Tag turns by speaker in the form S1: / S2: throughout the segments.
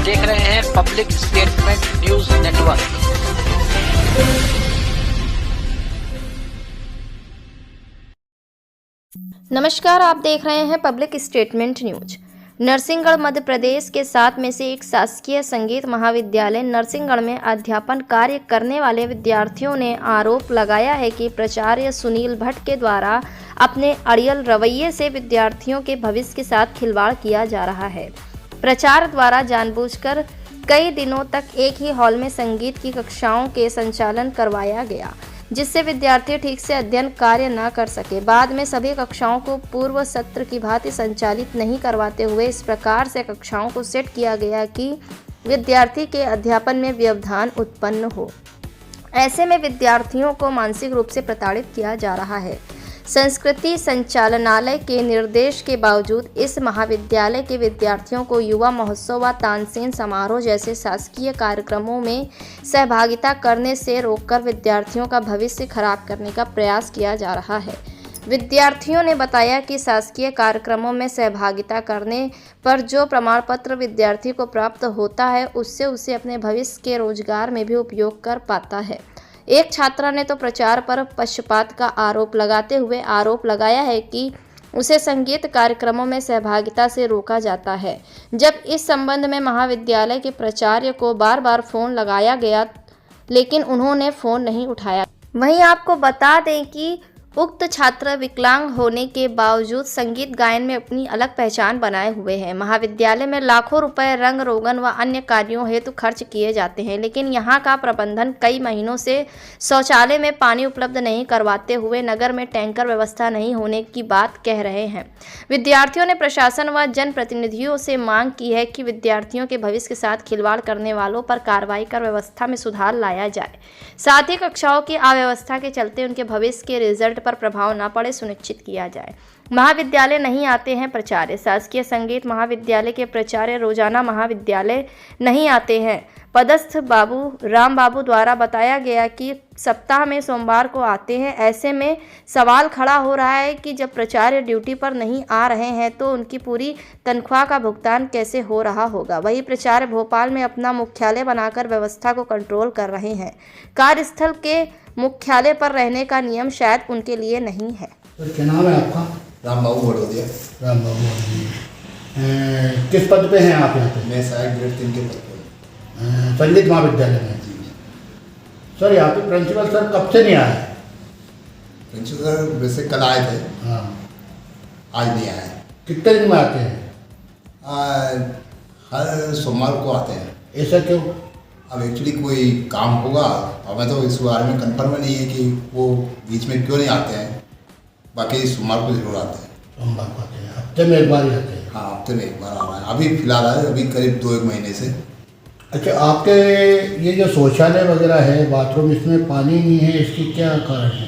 S1: देख रहे हैं पब्लिक स्टेटमेंट न्यूज नेटवर्क।
S2: नमस्कार, आप देख रहे हैं public statement news. Narsinghgarh Madhya Pradesh के 7 में से एक शासकीय संगीत महाविद्यालय नरसिंहगढ़ में अध्यापन कार्य करने वाले विद्यार्थियों ने आरोप लगाया है कि प्राचार्य सुनील भट्ट के द्वारा अपने अड़ियल रवैये से विद्यार्थियों के भविष्य के साथ खिलवाड़ किया जा रहा है। प्राचार्य द्वारा जानबूझकर कई दिनों तक एक ही हॉल में संगीत की कक्षाओं के संचालन करवाया गया, जिससे विद्यार्थी ठीक से अध्ययन कार्य न कर सके। बाद में सभी कक्षाओं को पूर्व सत्र की भांति संचालित नहीं करवाते हुए इस प्रकार से कक्षाओं को सेट किया गया कि विद्यार्थी के अध्यापन में व्यवधान उत्पन्न हो। ऐसे में विद्यार्थियों को मानसिक रूप से प्रताड़ित किया जा रहा है। संस्कृति संचालनालय के निर्देश के बावजूद इस महाविद्यालय के विद्यार्थियों को युवा महोत्सव व तानसेन समारोह जैसे शासकीय कार्यक्रमों में सहभागिता करने से रोककर विद्यार्थियों का भविष्य खराब करने का प्रयास किया जा रहा है। विद्यार्थियों ने बताया कि शासकीय कार्यक्रमों में सहभागिता करने पर जो प्रमाण पत्र विद्यार्थी को प्राप्त होता है, उससे उसे अपने भविष्य के रोजगार में भी उपयोग कर पाता है। एक छात्रा ने तो प्राचार्य पर पक्षपात का आरोप लगाते हुए आरोप लगाया है कि उसे संगीत कार्यक्रमों में सहभागिता से रोका जाता है, जब इस संबंध में महाविद्यालय के प्राचार्य को बार बार फोन लगाया गया, लेकिन उन्होंने फोन नहीं उठाया। वहीं आपको बता दें कि उक्त छात्र विकलांग होने के बावजूद संगीत गायन में अपनी अलग पहचान बनाए हुए हैं। महाविद्यालय में लाखों रुपए रंग रोगन व अन्य कार्यों हेतु खर्च किए जाते हैं, लेकिन यहां का प्रबंधन कई महीनों से शौचालय में पानी उपलब्ध नहीं करवाते हुए नगर में टैंकर व्यवस्था नहीं होने की बात कह रहे हैं। विद्यार्थियों ने प्रशासन व जनप्रतिनिधियों से मांग की है कि विद्यार्थियों के भविष्य के साथ खिलवाड़ करने वालों पर कार्रवाई कर व्यवस्था में सुधार लाया जाए। साथ ही कक्षाओं की अव्यवस्था के चलते उनके भविष्य के रिजल्ट पर प्रभाव न पड़े सुनिश्चित किया जाए। महाविद्यालय नहीं आते हैं प्राचार्य। शासकीय संगीत महाविद्यालय के प्राचार्य रोजाना महाविद्यालय नहीं आते हैं। पदस्थ राम बाबू द्वारा बताया गया कि सप्ताह में सोमवार को आते हैं। ऐसे में सवाल खड़ा हो रहा है कि जब प्राचार्य ड्यूटी पर नहीं आ रहे हैं तो उनकी पूरी तनख्वाह का भुगतान कैसे हो रहा होगा। वही प्राचार्य भोपाल में अपना मुख्यालय बनाकर व्यवस्था को कंट्रोल कर रहे हैं। कार्यस्थल के मुख्यालय पर रहने का नियम शायद उनके लिए नहीं है।
S3: तो क्या नाम है आपका?
S4: राम बाबू बड़ोदिया।
S3: राम बाबू, किस पद पे हैं आप यहाँ पे?
S4: मैं सहायक ग्रेड 3 के पद पे
S3: संगीत महाविद्यालय में। सर, यहाँ पे प्रिंसिपल सर कब से नहीं आए?
S4: प्रिंसिपल सर वैसे कल आए थे।
S3: हाँ,
S4: आज नहीं आए।
S3: कितने दिन में आते हैं?
S4: हर सोमवार को आते हैं।
S3: ऐसा क्यों?
S4: अब एक्चुअली कोई काम होगा, हमें तो इस बारे में कंफर्म नहीं है कि वो बीच में क्यों नहीं आते हैं। बाकी सोमवार को जरूर आते हैं।
S3: सोमवार को आते हैं, हफ्ते में एक बार ही आते हैं?
S4: हाँ, हफ्ते में एक बार आ रहा है। अभी फिलहाल है, अभी करीब 2-1 महीने से।
S3: अच्छा, आपके ये जो शौचालय वगैरह है, बाथरूम, इसमें पानी नहीं है, इसकी क्या कारण है?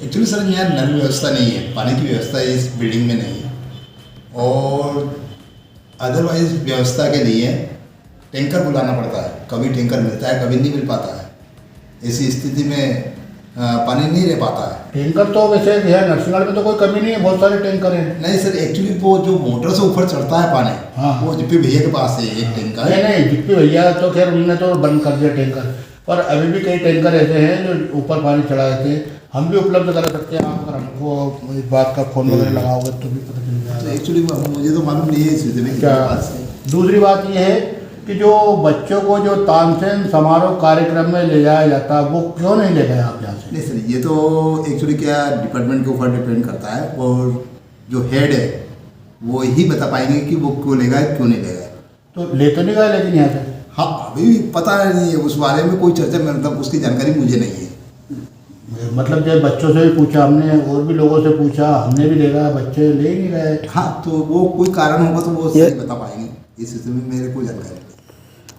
S4: एक्चुअली सर यहाँ नल व्यवस्था नहीं है, पानी की व्यवस्था इस बिल्डिंग में नहीं है। और अदरवाइज व्यवस्था के लिए टैंकर बुलाना पड़ता है। कभी टैंकर मिलता है, कभी नहीं मिल पाता है। ऐसी स्थिति में पानी नहीं रह पाता है।
S3: टैंकर तो वैसे है नरसिंहगढ़ में तो कोई कमी नहीं है, बहुत सारे टैंकर हैं।
S4: नहीं सर, एक्चुअली वो जो मोटर से ऊपर चढ़ता है पानी,
S3: हाँ,
S4: वो जिप्पी भैया के पास है एक टैंकर।
S3: नहीं, जिप्पी भैया तो खैर उन्होंने तो बंद कर दिया टैंकर, पर अभी भी कई टैंकर ऐसे हैं जो ऊपर पानी चढ़ा देते हैं। हम भी उपलब्ध करा सकते हैं, आप अगर हमको इस बात का फोन वगैरह लगाओगे तो भी पता चल जाएगा।
S4: एक्चुअली मुझे तो मालूम नहीं है इस विषय में क्या बात है।
S3: दूसरी बात यह है कि जो बच्चों को जो तानसेन समारोह कार्यक्रम में ले जाया जाता है, वो क्यों नहीं ले गए आप यहाँ से?
S4: नहीं सर, ये तो एक्चुअली क्या डिपार्टमेंट के ऊपर डिपेंड करता है, और जो हेड है वो ही बता पाएंगे कि वो क्यों ले गए क्यों नहीं ले गए।
S3: तो ले तो नहीं गए, लेकिन यहाँ से
S4: हाँ, अभी भी पता नहीं है उस बारे में कोई चर्चा, मतलब उसकी जानकारी मुझे नहीं है।
S3: मतलब जब बच्चों से भी पूछा हमने, और भी लोगों से पूछा, हमने भी ले गया, बच्चे ले ही नहीं गए।
S4: हाँ, तो वो कोई कारण होगा तो वो सही बता पाएंगे। इस विषय में मेरे को जानकारी नहीं।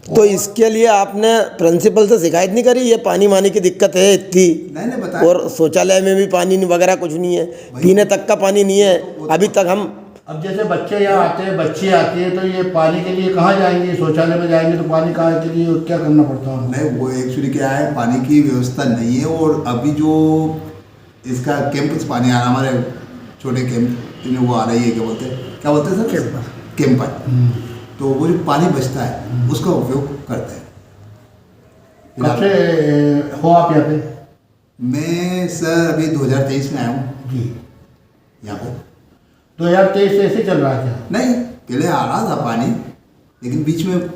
S5: तो इसके लिए आपने प्रिंसिपल से शिकायत नहीं करी? ये पानी वानी की दिक्कत है इतनी,
S4: नहीं बताया।
S5: और शौचालय में भी पानी वगैरह कुछ नहीं है, पीने तक का पानी नहीं है अभी तक। हम
S3: अब जैसे बच्चे यहाँ आते हैं, बच्ची आती है, तो ये पानी के लिए कहाँ जाएंगे? शौचालय में जाएंगे तो पानी कहाँ के लिए क्या करना पड़ता है?
S4: नहीं, वो एक्चुअली क्या है, पानी की व्यवस्था नहीं है। और अभी जो इसका कैंपस पानी आ रहा है, हमारे छोटे कैंप वो आ रही है, क्या बोलते हैं सर? कैंपर। तो वो जो पानी बचता है उसका उपयोग करते हैं।
S3: कब से हो आप यहाँ पे?
S4: मैं सर अभी 2023 में आया हूँ
S3: जी।
S4: यहाँ पे।
S3: 2023 से ऐसे चल रहा है क्या?
S4: नहीं, पहले आ रहा था पानी, लेकिन बीच में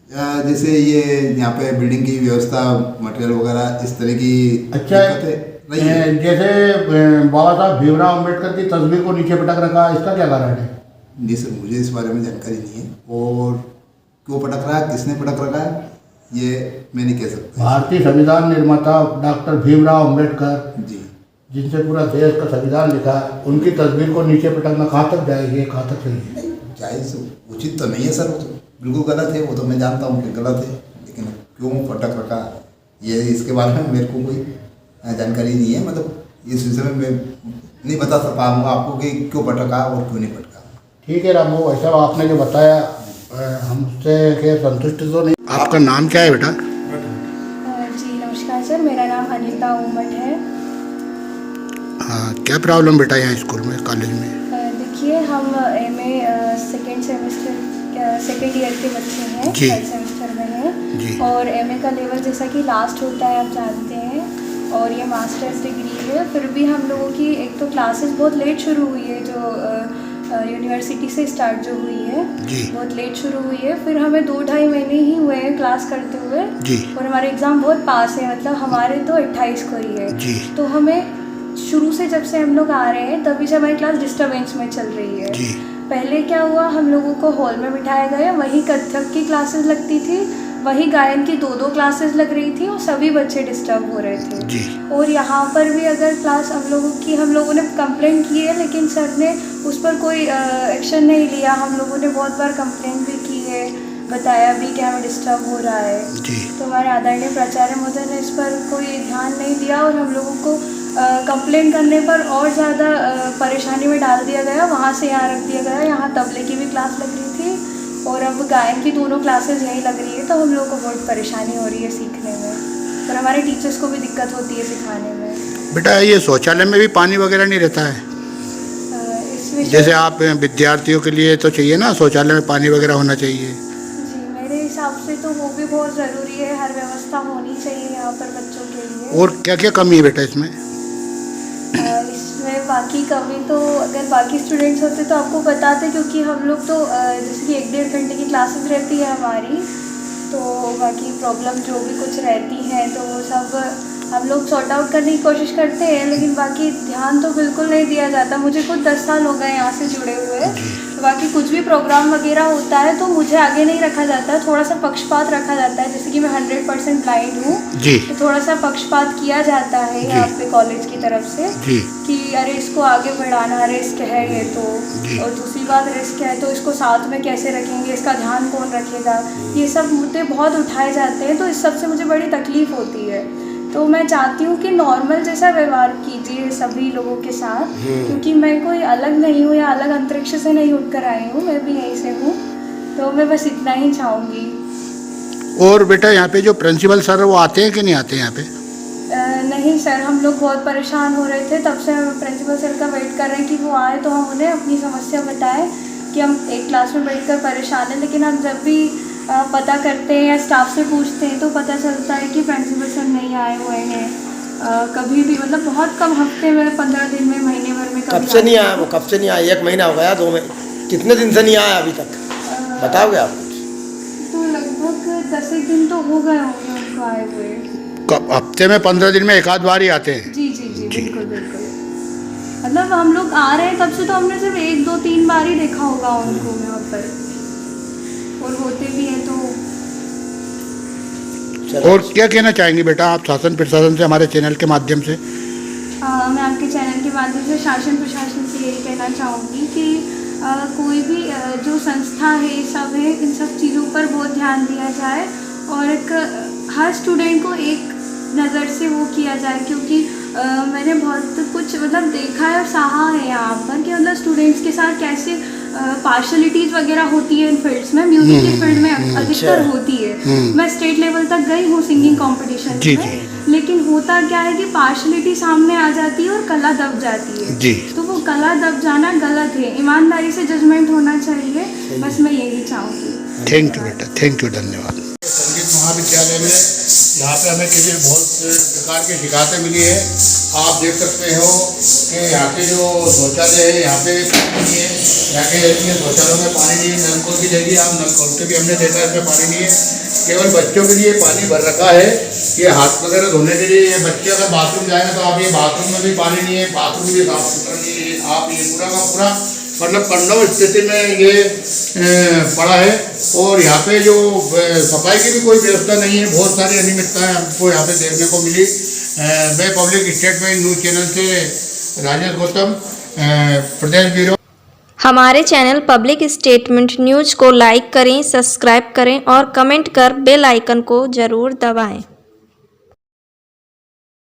S4: जैसे ये यहाँ पे बिल्डिंग की व्यवस्था, मटेरियल वगैरह इस तरह की
S3: अच्छा,
S4: दिक्कतें रही हैं।
S3: जैसे बाबा साहब भीमराव अम्बेडकर की तस्वीर को नीचे पटक रखा, इसका क्या कारण है?
S4: नहीं सर, मुझे इस बारे में जानकारी नहीं है, और क्यों पटक रहा है, किसने पटक रखा है, ये मैं नहीं कह सकता।
S3: भारतीय संविधान निर्माता डॉक्टर भीमराव अम्बेडकर,
S4: जी,
S3: जिनसे पूरा देश का संविधान लिखा, उनकी तस्वीर को नीचे पटकना कहाँ तक जाएगी, कहाँ तक सही है?
S4: जायज़ उचित तो नहीं है सर, वो तो बिल्कुल गलत है, वो तो मैं जानता हूँ कि गलत है, लेकिन क्यों पटक रखा ये इसके बारे में मेरे को कोई जानकारी नहीं है। मतलब इस विषय में मैं नहीं बता पाऊँगा आपको कि क्यों पटका और क्यों नहीं पटका।
S3: ठीक है रामू, ऐसा आपने जो बताया हमसे के संतुष्ट तो नहीं। आपका नाम क्या है बेटा?
S6: जी नमस्कार सर, मेरा नाम अनिता उमट है।
S3: हाँ, क्या प्रॉब्लम बेटा यहाँ स्कूल में, कॉलेज में?
S6: देखिए, हम MA सेकेंड ईयर के बच्चे हैं,
S3: जी।
S6: थर्ड सेमेस्टर में हैं।
S3: जी।
S6: और MA का लेवल जैसा कि लास्ट होता है आप जानते हैं, और ये मास्टर्स डिग्री है। फिर भी हम लोगों की एक तो क्लासेस बहुत लेट शुरू हुई है, जो यूनिवर्सिटी से स्टार्ट जो हुई है
S3: जी।
S6: बहुत लेट शुरू हुई है। फिर हमें 2-2.5 महीने ही हुए हैं क्लास करते हुए,
S3: जी।
S6: और हमारे एग्ज़ाम बहुत पास है, मतलब हमारे तो 28 को ही है।
S3: जी।
S6: तो हमें शुरू से जब से हम लोग आ रहे हैं तभी से हमारी क्लास डिस्टर्बेंस में चल रही है।
S3: जी।
S6: पहले क्या हुआ, हम लोगों को हॉल में बिठाया गया, वहीं कथक की क्लासेस लगती थी, वहीं गायन की 2-2 क्लासेस लग रही थी, और सभी बच्चे डिस्टर्ब हो रहे थे।
S3: जी।
S6: और यहाँ पर भी अगर क्लास हम लोगों ने कंप्लेंट की है, लेकिन सर ने उस पर कोई एक्शन नहीं लिया। हम लोगों ने बहुत बार कंप्लेंट भी की है, बताया भी कि हमें डिस्टर्ब हो रहा है।
S3: जी।
S6: तो हमारे आदरणीय प्राचार्य महोदय ने इस पर कोई ध्यान नहीं दिया, और हम लोगों को कंप्लेंट करने पर और ज़्यादा परेशानी में डाल दिया गया। वहाँ से यहाँ रख दिया गया, यहाँ तबले की भी क्लास लग रही थी, और अब गायन की 2 क्लासेस यहीं लग रही है। तो हम लोगों को बहुत परेशानी हो रही है सीखने में, और हमारे टीचर्स को भी दिक्कत होती है सिखाने में।
S3: बेटा ये शौचालय में भी पानी वगैरह नहीं रहता है?
S6: इस विषय
S3: जैसे आप विद्यार्थियों के लिए तो चाहिए ना, शौचालय में पानी वगैरह होना चाहिए।
S6: जी, मेरे हिसाब से तो वो भी बहुत ज़रूरी है, हर व्यवस्था होनी चाहिए यहाँ पर बच्चों के लिए।
S3: और क्या क्या कमी है बेटा इसमें?
S6: इसमें बाकी कमी तो अगर बाकी स्टूडेंट्स होते तो आपको बताते, क्योंकि हम लोग तो जैसे कि 1-1.5 घंटे की क्लासेस रहती है हमारी, तो बाकी प्रॉब्लम जो भी कुछ रहती हैं तो वो सब हम लोग सॉर्ट आउट करने की कोशिश करते हैं, लेकिन बाकी ध्यान तो बिल्कुल नहीं दिया जाता। मुझे खुद 10 साल हो गए यहाँ से जुड़े हुए, तो बाकी कुछ भी प्रोग्राम वगैरह होता है तो मुझे आगे नहीं रखा जाता है, थोड़ा सा पक्षपात रखा जाता है। जैसे कि मैं 100% ब्लाइंड हूँ,
S3: जी।
S6: तो थोड़ा सा पक्षपात किया जाता है यहाँ पे कॉलेज की तरफ से,
S3: जी।
S6: कि अरे इसको आगे बढ़ाना, रिस्क है ये तो, और दूसरी बात रिस्क है तो इसको साथ में कैसे रखेंगे, इसका ध्यान कौन रखेगा, ये सब मुद्दे बहुत उठाए जाते हैं। तो इस सब से मुझे बड़ी तकलीफ़ होती है। तो मैं चाहती हूँ कि नॉर्मल जैसा व्यवहार कीजिए सभी लोगों के साथ, क्योंकि मैं कोई अलग नहीं हूँ या अलग अंतरिक्ष से नहीं उठकर आई हूँ, मैं भी यहीं से हूँ। तो मैं बस इतना ही चाहूँगी।
S3: और बेटा यहाँ पे जो प्रिंसिपल सर वो आते हैं कि नहीं आते यहाँ पे?
S6: नहीं सर, हम लोग बहुत परेशान हो रहे थे, तब से हम प्रिंसिपल सर का वेट कर रहे हैं कि वो आए तो हम उन्हें अपनी समस्या बताएं कि हम एक क्लास में बैठकर परेशान हैं। लेकिन हम जब भी पता करते हैं या स्टाफ से पूछते हैं तो पता चलता है कि प्रिंसिपल सर नहीं आए हुए हैं कभी भी, मतलब बहुत कम, हफ्ते में, 15 दिन में, महीने भर में।
S5: कब से नहीं आया वो? कब से नहीं आया? 1 महीना हो गया, 2 महीने, कितने दिन से नहीं आया अभी तक, बताओगे आप?
S6: तो लगभग 10 दिन तो हो गए होंगे उनको आए हुए।
S3: हफ्ते में 15 दिन में 1-आध बार ही आते हैं?
S6: जी जी जी, बिल्कुल बिल्कुल। मतलब हम लोग आ रहे हैं तब से तो हमने सिर्फ 1-2-3 बार ही देखा होगा उनको वहाँ पर, और होते भी हैं तो।
S3: और क्या कहना चाहेंगे बेटा आप शासन प्रशासन से, हमारे चैनल के माध्यम से?
S6: मैं आपके चैनल के माध्यम से शासन प्रशासन से यही कहना चाहूँगी कि कोई भी जो संस्था है, ये सब है, इन सब चीज़ों पर बहुत ध्यान दिया जाए, और हर स्टूडेंट को एक नज़र से वो किया जाए। क्योंकि मैंने बहुत कुछ मतलब देखा है और सहा है यहाँ पर कि मतलब स्टूडेंट्स के साथ कैसे पार्शलिटीज़ वगैरह होती है इन फील्ड्स में, म्यूज़िक की फील्ड में अधिकतर होती है। मैं स्टेट लेवल तक गई हूँ सिंगिंग कॉम्पिटिशन में, लेकिन होता क्या है कि पार्शलिटी सामने आ जाती है और कला दब जाती है
S3: जी।
S6: तो वो कला दब जाना गलत है, ईमानदारी से जजमेंट होना चाहिए, बस मैं यही चाहूँगी।
S3: थैंक यू बेटा, थैंक यू, धन्यवाद। संगीत महाविद्यालय में यहाँ पे हमें किसी बहुत प्रकार की शिकायतें मिली है। आप देख सकते हो कि यहाँ के जो शौचालय है यहाँ पे पानी नहीं है, यहाँ के शौचालयों में पानी नहीं है, नलकों की जगह आप नलकों के भी हमने देखा इसमें पानी नहीं है, केवल बच्चों के लिए पानी भर रखा है। ये हाथ वगैरह धोने के लिए बच्चे अगर बाथरूम जाएंगे तो आप ये बाथरूम में भी पानी नहीं है, बाथरूम भी साफ सुथरा नहीं है, आप ये पूरा का पूरा मतलब कन्नौज स्थिति में ये पड़ा है। और यहाँ पे जो सफाई की भी कोई व्यवस्था नहीं है, बहुत सारी अनियमितताएं हमको यहाँ पे देखने को मिली। मैं पब्लिक स्टेटमेंट न्यूज़ चैनल से राजेश गौतम, प्रदेश ब्यूरो।
S2: हमारे चैनल पब्लिक स्टेटमेंट न्यूज़ को लाइक करें, सब्सक्राइब करें और कमेंट कर बेल आइकन को ज़रूर दबाएं।